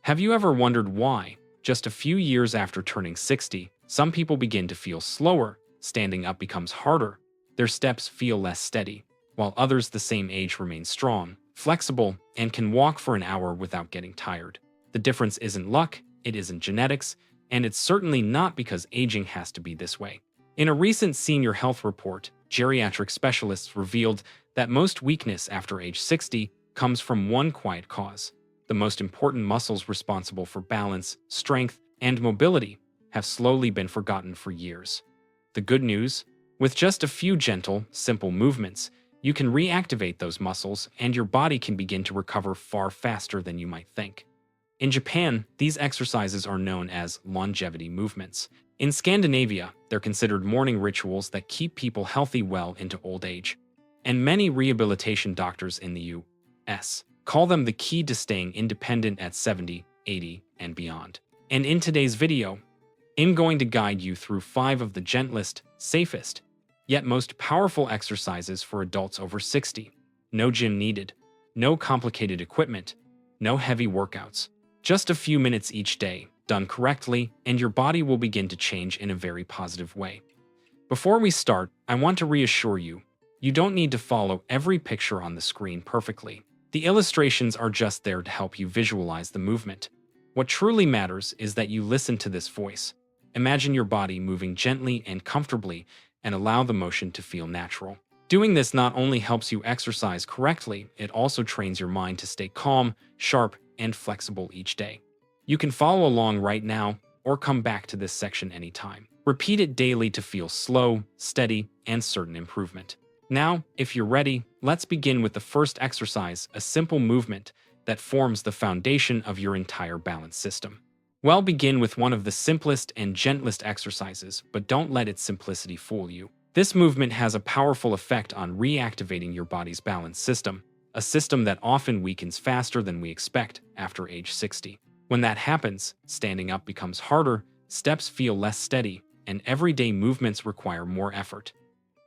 Have you ever wondered why, just a few years after turning 60, some people begin to feel slower, standing up becomes harder, their steps feel less steady, while others the same age remain strong, flexible, and can walk for an hour without getting tired? The difference isn't luck, it isn't genetics, and it's certainly not because aging has to be this way. In a recent senior health report, geriatric specialists revealed that most weakness after age 60 comes from one quiet cause. The most important muscles responsible for balance, strength, and mobility have slowly been forgotten for years. The good news? With just a few gentle, simple movements, you can reactivate those muscles and your body can begin to recover far faster than you might think. In Japan, these exercises are known as longevity movements. In Scandinavia, they're considered morning rituals that keep people healthy well into old age. And many rehabilitation doctors in the U.S. call them the key to staying independent at 70, 80, and beyond. And in today's video, I'm going to guide you through 5 of the gentlest, safest, yet most powerful exercises for adults over 60. No gym needed, no complicated equipment, no heavy workouts. Just a few minutes each day, done correctly, and your body will begin to change in a very positive way. Before we start, I want to reassure you, you don't need to follow every picture on the screen perfectly. The illustrations are just there to help you visualize the movement. What truly matters is that you listen to this voice. Imagine your body moving gently and comfortably and allow the motion to feel natural. Doing this not only helps you exercise correctly, it also trains your mind to stay calm, sharp, and flexible each day. You can follow along right now or come back to this section anytime. Repeat it daily to feel slow, steady, and certain improvement. Now, if you're ready, let's begin with the first exercise, a simple movement that forms the foundation of your entire balance system. Well, begin with one of the simplest and gentlest exercises, but don't let its simplicity fool you. This movement has a powerful effect on reactivating your body's balance system, a system that often weakens faster than we expect after age 60. When that happens, standing up becomes harder, steps feel less steady, and everyday movements require more effort.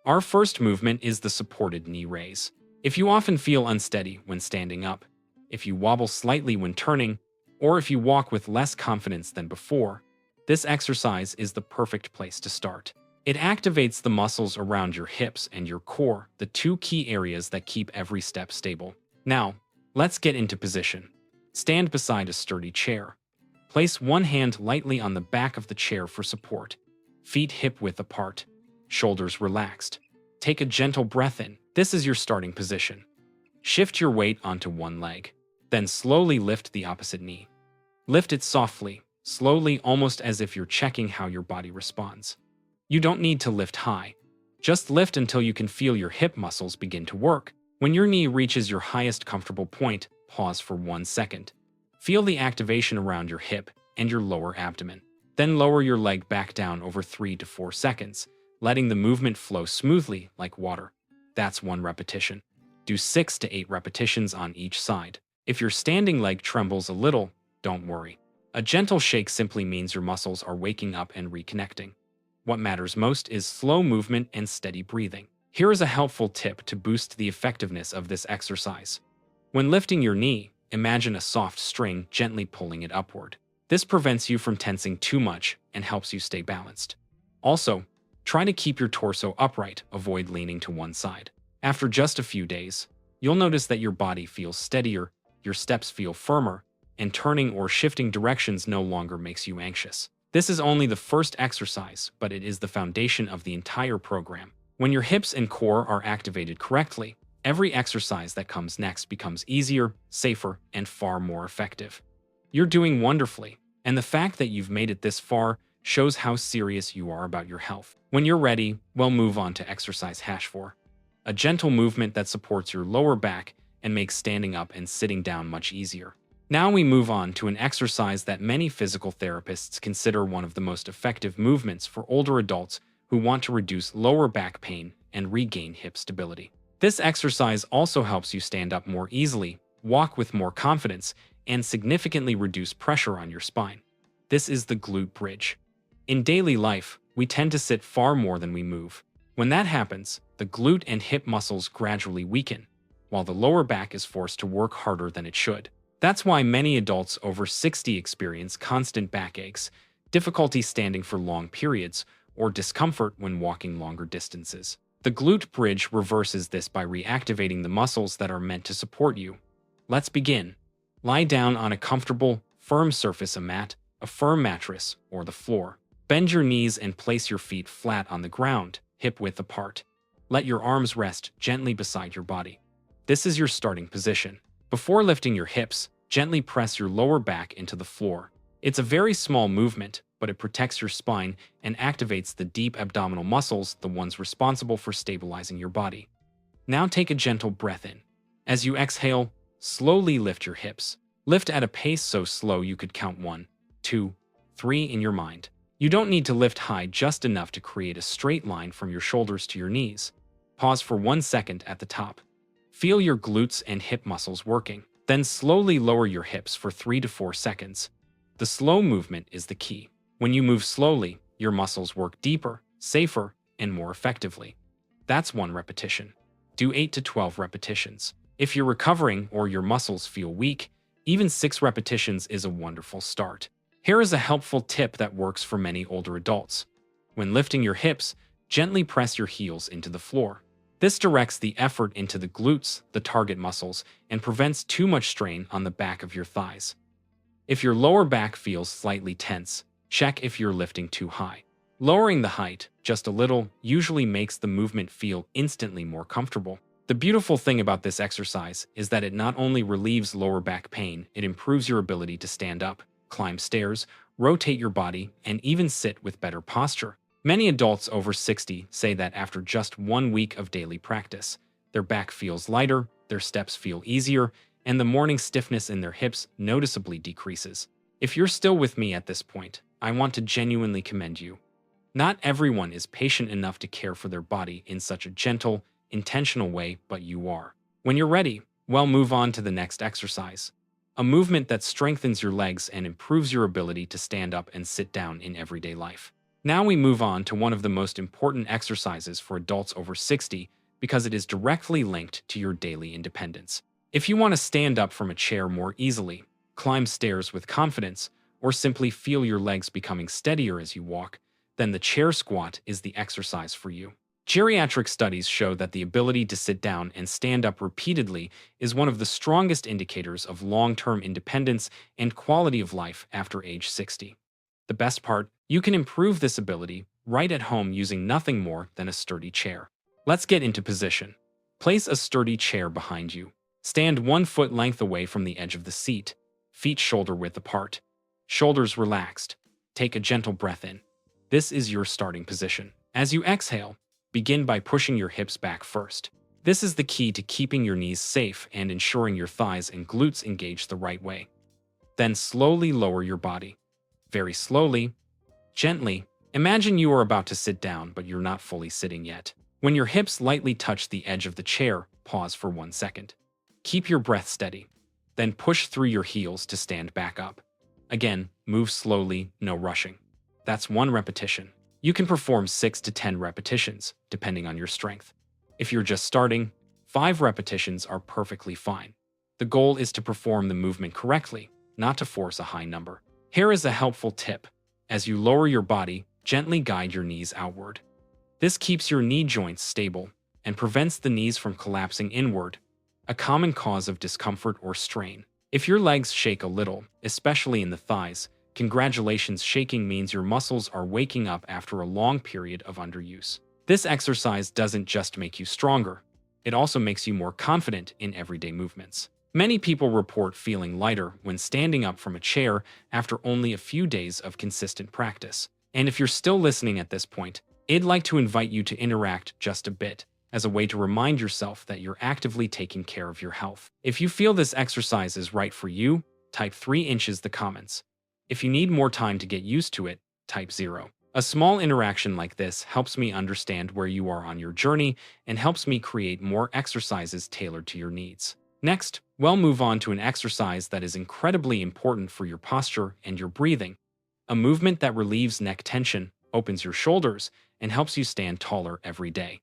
Our first movement is the supported knee raise. If you often feel unsteady when standing up, if you wobble slightly when turning, or if you walk with less confidence than before, this exercise is the perfect place to start. It activates the muscles around your hips and your core, the 2 key areas that keep every step stable. Now, let's get into position. Stand beside a sturdy chair. Place one hand lightly on the back of the chair for support. Feet hip-width apart. Shoulders relaxed. Take a gentle breath in. This is your starting position. Shift your weight onto one leg. Then slowly lift the opposite knee. Lift it softly, slowly, almost as if you're checking how your body responds. You don't need to lift high. Just lift until you can feel your hip muscles begin to work. When your knee reaches your highest comfortable point, pause for 1 second. Feel the activation around your hip and your lower abdomen. Then lower your leg back down over 3 to 4 seconds, letting the movement flow smoothly like water. That's 1 repetition. Do 6 to 8 repetitions on each side. If your standing leg trembles a little, don't worry. A gentle shake simply means your muscles are waking up and reconnecting. What matters most is slow movement and steady breathing. Here is a helpful tip to boost the effectiveness of this exercise. When lifting your knee, imagine a soft string gently pulling it upward. This prevents you from tensing too much and helps you stay balanced. Also, try to keep your torso upright, avoid leaning to one side. After just a few days, you'll notice that your body feels steadier, your steps feel firmer, and turning or shifting directions no longer makes you anxious. This is only the first exercise, but it is the foundation of the entire program. When your hips and core are activated correctly, every exercise that comes next becomes easier, safer, and far more effective. You're doing wonderfully, and the fact that you've made it this far shows how serious you are about your health. When you're ready, we'll move on to exercise #4, a gentle movement that supports your lower back and makes standing up and sitting down much easier. Now we move on to an exercise that many physical therapists consider one of the most effective movements for older adults who want to reduce lower back pain and regain hip stability. This exercise also helps you stand up more easily, walk with more confidence, and significantly reduce pressure on your spine. This is the glute bridge. In daily life, we tend to sit far more than we move. When that happens, the glute and hip muscles gradually weaken, while the lower back is forced to work harder than it should. That's why many adults over 60 experience constant backaches, difficulty standing for long periods, or discomfort when walking longer distances. The glute bridge reverses this by reactivating the muscles that are meant to support you. Let's begin. Lie down on a comfortable, firm surface, a mat, a firm mattress, or the floor. Bend your knees and place your feet flat on the ground, hip-width apart. Let your arms rest gently beside your body. This is your starting position. Before lifting your hips, gently press your lower back into the floor. It's a very small movement, but it protects your spine and activates the deep abdominal muscles, the ones responsible for stabilizing your body. Now take a gentle breath in. As you exhale, slowly lift your hips. Lift at a pace so slow you could count 1, 2, 3 in your mind. You don't need to lift high, just enough to create a straight line from your shoulders to your knees. Pause for 1 second at the top. Feel your glutes and hip muscles working. Then slowly lower your hips for 3 to 4 seconds. The slow movement is the key. When you move slowly, your muscles work deeper, safer, and more effectively. That's 1 repetition. Do 8 to 12 repetitions. If you're recovering or your muscles feel weak, even 6 repetitions is a wonderful start. Here is a helpful tip that works for many older adults. When lifting your hips, gently press your heels into the floor. This directs the effort into the glutes, the target muscles, and prevents too much strain on the back of your thighs. If your lower back feels slightly tense, check if you're lifting too high. Lowering the height just a little usually makes the movement feel instantly more comfortable. The beautiful thing about this exercise is that it not only relieves lower back pain, it improves your ability to stand up, climb stairs, rotate your body, and even sit with better posture. Many adults over 60 say that after just 1 week of daily practice, their back feels lighter, their steps feel easier, and the morning stiffness in their hips noticeably decreases. If you're still with me at this point, I want to genuinely commend you. Not everyone is patient enough to care for their body in such a gentle, intentional way, but you are. When you're ready, well, move on to the next exercise. A movement that strengthens your legs and improves your ability to stand up and sit down in everyday life. Now we move on to one of the most important exercises for adults over 60 because it is directly linked to your daily independence. If you want to stand up from a chair more easily, climb stairs with confidence, or simply feel your legs becoming steadier as you walk, then the chair squat is the exercise for you. Geriatric studies show that the ability to sit down and stand up repeatedly is one of the strongest indicators of long-term independence and quality of life after age 60. The best part, you can improve this ability right at home using nothing more than a sturdy chair. Let's get into position. Place a sturdy chair behind you. Stand 1 foot length away from the edge of the seat, feet shoulder-width apart. Shoulders relaxed. Take a gentle breath in. This is your starting position. As you exhale, begin by pushing your hips back first. This is the key to keeping your knees safe and ensuring your thighs and glutes engage the right way. Then slowly lower your body. Very slowly, gently. Imagine you are about to sit down, but you're not fully sitting yet. When your hips lightly touch the edge of the chair, pause for 1 second. Keep your breath steady. Then push through your heels to stand back up. Again, move slowly, no rushing. That's 1 repetition. You can perform 6 to 10 repetitions, depending on your strength. If you're just starting, 5 repetitions are perfectly fine. The goal is to perform the movement correctly, not to force a high number. Here is a helpful tip. As you lower your body, gently guide your knees outward. This keeps your knee joints stable and prevents the knees from collapsing inward, a common cause of discomfort or strain. If your legs shake a little, especially in the thighs, congratulations, shaking means your muscles are waking up after a long period of underuse. This exercise doesn't just make you stronger, it also makes you more confident in everyday movements. Many people report feeling lighter when standing up from a chair after only a few days of consistent practice. And if you're still listening at this point, I'd like to invite you to interact just a bit, as a way to remind yourself that you're actively taking care of your health. If you feel this exercise is right for you, type 3 inches the comments. If you need more time to get used to it, type 0. A small interaction like this helps me understand where you are on your journey and helps me create more exercises tailored to your needs. Next, we'll move on to an exercise that is incredibly important for your posture and your breathing. A movement that relieves neck tension, opens your shoulders, and helps you stand taller every day.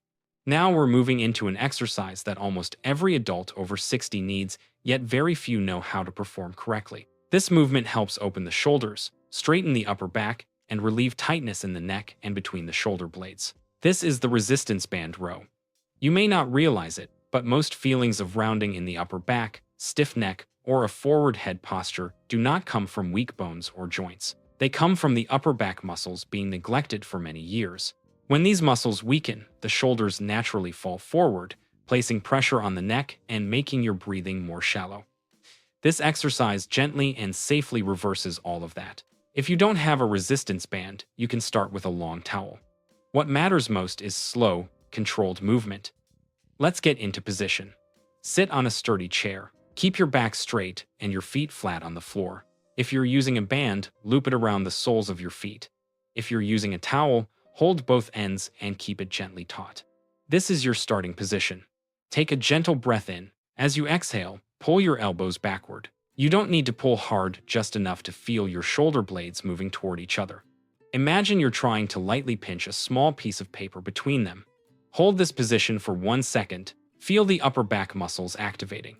Now we're moving into an exercise that almost every adult over 60 needs, yet very few know how to perform correctly. This movement helps open the shoulders, straighten the upper back, and relieve tightness in the neck and between the shoulder blades. This is the resistance band row. You may not realize it, but most feelings of rounding in the upper back, stiff neck, or a forward head posture do not come from weak bones or joints. They come from the upper back muscles being neglected for many years. When these muscles weaken, the shoulders naturally fall forward, placing pressure on the neck and making your breathing more shallow. This exercise gently and safely reverses all of that. If you don't have a resistance band, you can start with a long towel. What matters most is slow, controlled movement. Let's get into position. Sit on a sturdy chair. Keep your back straight and your feet flat on the floor. If you're using a band, loop it around the soles of your feet. If you're using a towel, hold both ends and keep it gently taut. This is your starting position. Take a gentle breath in. As you exhale, pull your elbows backward. You don't need to pull hard, just enough to feel your shoulder blades moving toward each other. Imagine you're trying to lightly pinch a small piece of paper between them. Hold this position for 1 second. Feel the upper back muscles activating.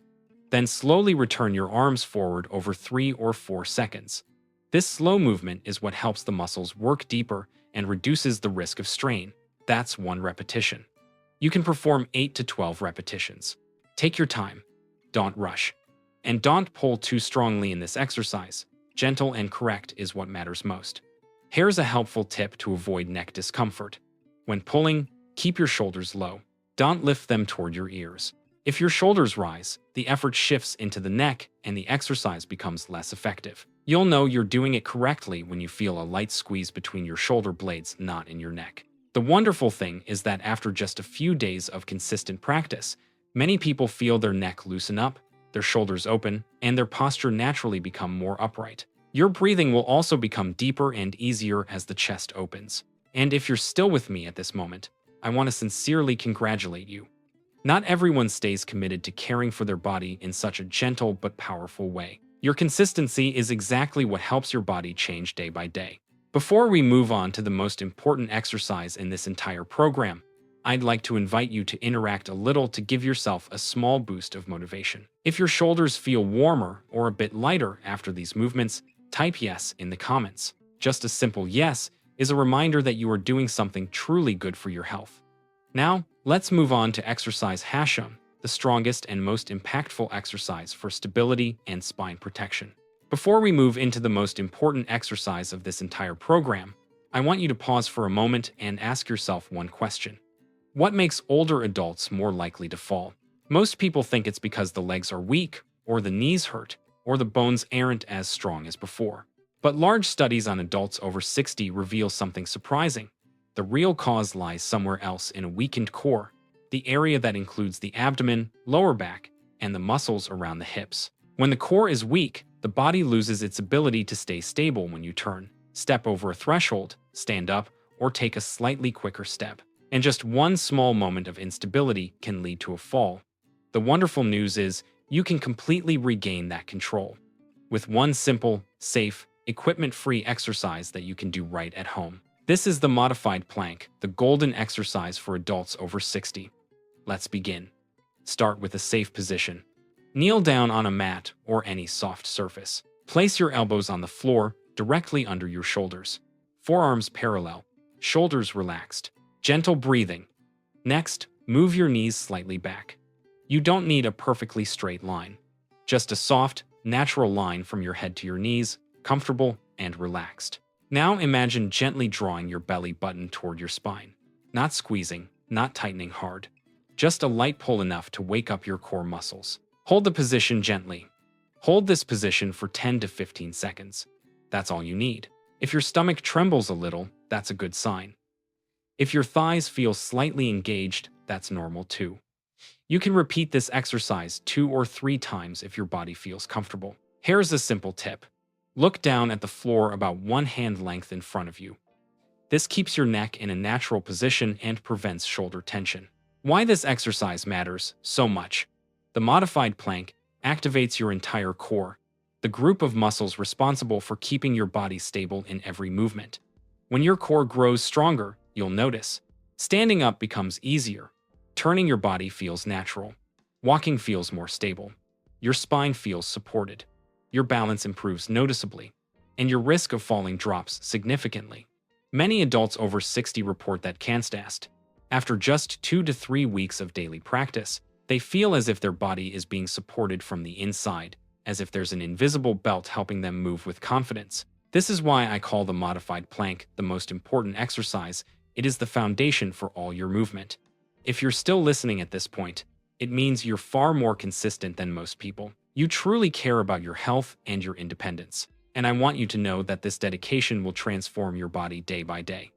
Then slowly return your arms forward over 3 or 4 seconds. This slow movement is what helps the muscles work deeper and reduces the risk of strain. That's 1 repetition. You can perform 8 to 12 repetitions. Take your time. Don't rush. And don't pull too strongly in this exercise. Gentle and correct is what matters most. Here's a helpful tip to avoid neck discomfort. When pulling, keep your shoulders low. Don't lift them toward your ears. If your shoulders rise, the effort shifts into the neck and the exercise becomes less effective. You'll know you're doing it correctly when you feel a light squeeze between your shoulder blades, not in your neck. The wonderful thing is that after just a few days of consistent practice, many people feel their neck loosen up, their shoulders open, and their posture naturally become more upright. Your breathing will also become deeper and easier as the chest opens. And if you're still with me at this moment, I want to sincerely congratulate you. Not everyone stays committed to caring for their body in such a gentle but powerful way. Your consistency is exactly what helps your body change day by day. Before we move on to the most important exercise in this entire program, I'd like to invite you to interact a little to give yourself a small boost of motivation. If your shoulders feel warmer or a bit lighter after these movements, type yes in the comments. Just a simple yes is a reminder that you are doing something truly good for your health. Now, let's move on to exercise Hashum, the strongest and most impactful exercise for stability and spine protection. Before we move into the most important exercise of this entire program, I want you to pause for a moment and ask yourself one question. What makes older adults more likely to fall? Most people think it's because the legs are weak, or the knees hurt, or the bones aren't as strong as before. But large studies on adults over 60 reveal something surprising. The real cause lies somewhere else in a weakened core, the area that includes the abdomen, lower back, and the muscles around the hips. When the core is weak, the body loses its ability to stay stable when you turn, step over a threshold, stand up, or take a slightly quicker step. And just one small moment of instability can lead to a fall. The wonderful news is you can completely regain that control with one simple, safe, equipment-free exercise that you can do right at home. This is the modified plank, the golden exercise for adults over 60. Let's begin. Start with a safe position. Kneel down on a mat or any soft surface. Place your elbows on the floor directly under your shoulders. Forearms parallel, shoulders relaxed. Gentle breathing. Next, move your knees slightly back. You don't need a perfectly straight line. Just a soft, natural line from your head to your knees, comfortable and relaxed. Now imagine gently drawing your belly button toward your spine. Not squeezing, not tightening hard. Just a light pull enough to wake up your core muscles. Hold the position gently. Hold this position for 10 to 15 seconds. That's all you need. If your stomach trembles a little, that's a good sign. If your thighs feel slightly engaged, that's normal too. You can repeat this exercise 2 or 3 times if your body feels comfortable. Here's a simple tip. Look down at the floor about 1 hand length in front of you. This keeps your neck in a natural position and prevents shoulder tension. Why this exercise matters so much. The modified plank activates your entire core, the group of muscles responsible for keeping your body stable in every movement. When your core grows stronger, you'll notice standing up becomes easier, Turning your body feels natural. Walking feels more stable. Your spine feels supported. Your balance improves noticeably, and your risk of falling drops significantly. Many adults over 60 report that CanStast, after just 2 to 3 weeks of daily practice, they feel as if their body is being supported from the inside, as if there's an invisible belt helping them move with confidence. This is why I call the modified plank the most important exercise. It is the foundation for all your movement. If you're still listening at this point, it means you're far more consistent than most people. You truly care about your health and your independence. And I want you to know that this dedication will transform your body day by day.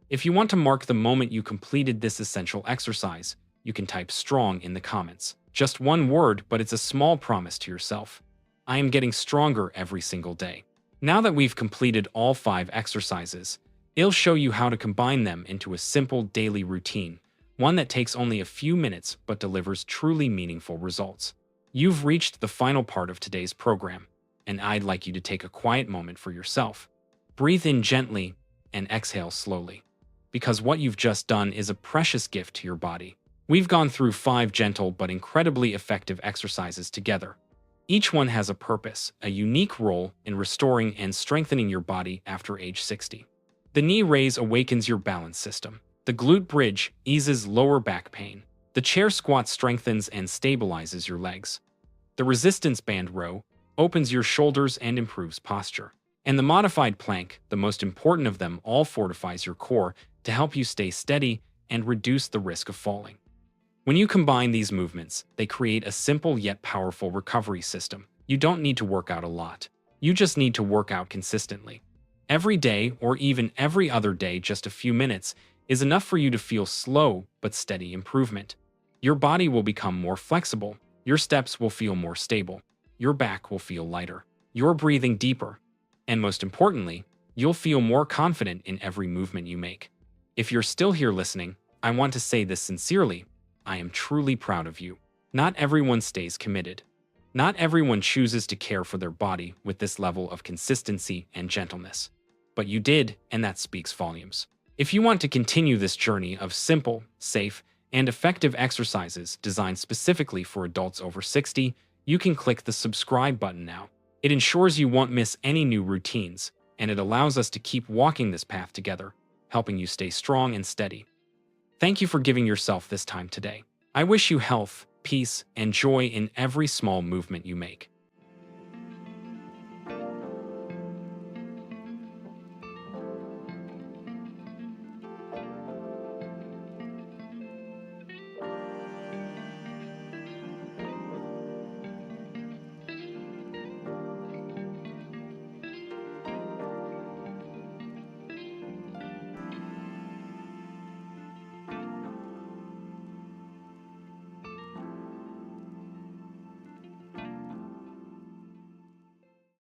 If you want to mark the moment you completed this essential exercise, you can type "strong" in the comments. Just one word, but it's a small promise to yourself. I am getting stronger every single day. Now that we've completed all 5 exercises, I'll show you how to combine them into a simple daily routine, one that takes only a few minutes but delivers truly meaningful results. You've reached the final part of today's program, and I'd like you to take a quiet moment for yourself. Breathe in gently and exhale slowly, because what you've just done is a precious gift to your body. We've gone through 5 gentle but incredibly effective exercises together. Each one has a purpose, a unique role in restoring and strengthening your body after age 60. The knee raise awakens your balance system. The glute bridge eases lower back pain. The chair squat strengthens and stabilizes your legs. The resistance band row opens your shoulders and improves posture. And the modified plank, the most important of them all, fortifies your core to help you stay steady and reduce the risk of falling. When you combine these movements, they create a simple yet powerful recovery system. You don't need to work out a lot. You just need to work out consistently. Every day, or even every other day, just a few minutes, is enough for you to feel slow but steady improvement. Your body will become more flexible. Your steps will feel more stable. Your back will feel lighter. You're breathing deeper. And most importantly, you'll feel more confident in every movement you make. If you're still here listening, I want to say this sincerely. I am truly proud of you. Not everyone stays committed. Not everyone chooses to care for their body with this level of consistency and gentleness. But you did, and that speaks volumes. If you want to continue this journey of simple, safe, and effective exercises designed specifically for adults over 60, you can click the subscribe button now. It ensures you won't miss any new routines, and it allows us to keep walking this path together, helping you stay strong and steady. Thank you for giving yourself this time today. I wish you health, peace, and joy in every small movement you make.